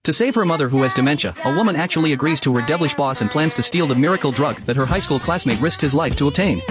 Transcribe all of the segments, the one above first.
To save her mother who has dementia, a woman actually agrees to her devilish boss and plans to steal the miracle drug that her high school classmate risked his life to obtain.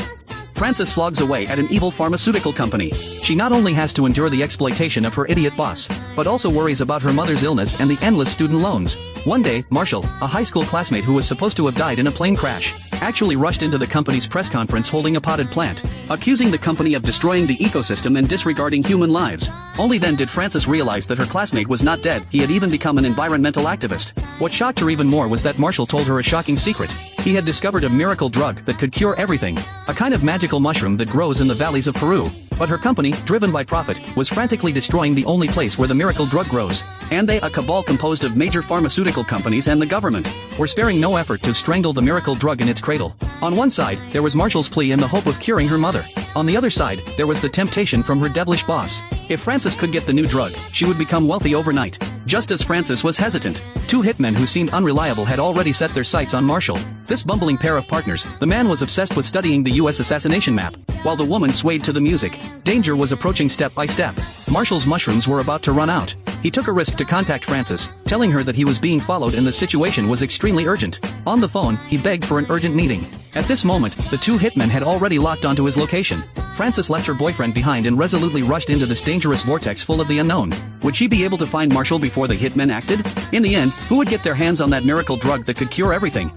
Frances slogs away at an evil pharmaceutical company. She not only has to endure the exploitation of her idiot boss, but also worries about her mother's illness and the endless student loans. One day, Marshall, a high school classmate who was supposed to have died in a plane crash, actually rushed into the company's press conference holding a potted plant, accusing the company of destroying the ecosystem and disregarding human lives. Only then did Frances realize that her classmate was not dead, he had even become an environmental activist. What shocked her even more was that Marshall told her a shocking secret. He had discovered a miracle drug that could cure everything, a kind of magical mushroom that grows in the valleys of Peru. But her company, driven by profit, was frantically destroying the only place where the miracle drug grows. And they, a cabal composed of major pharmaceutical companies and the government, were sparing no effort to strangle the miracle drug in its cradle. On one side, there was Marshall's plea in the hope of curing her mother. On the other side, there was the temptation from her devilish boss. If Frances could get the new drug, she would become wealthy overnight. Just as Frances was hesitant, two hitmen who seemed unreliable had already set their sights on Marshall. This bumbling pair of partners, the man was obsessed with studying the US assassination map, while the woman swayed to the music. Danger was approaching step by step. Marshall's mushrooms were about to run out. He took a risk to contact Frances, telling her that he was being followed and the situation was extremely urgent. On the phone, he begged for an urgent meeting. At this moment, the two hitmen had already locked onto his location. Frances left her boyfriend behind and resolutely rushed into this dangerous vortex full of the unknown. Would she be able to find Marshall before the hitmen acted? In the end, who would get their hands on that miracle drug that could cure everything?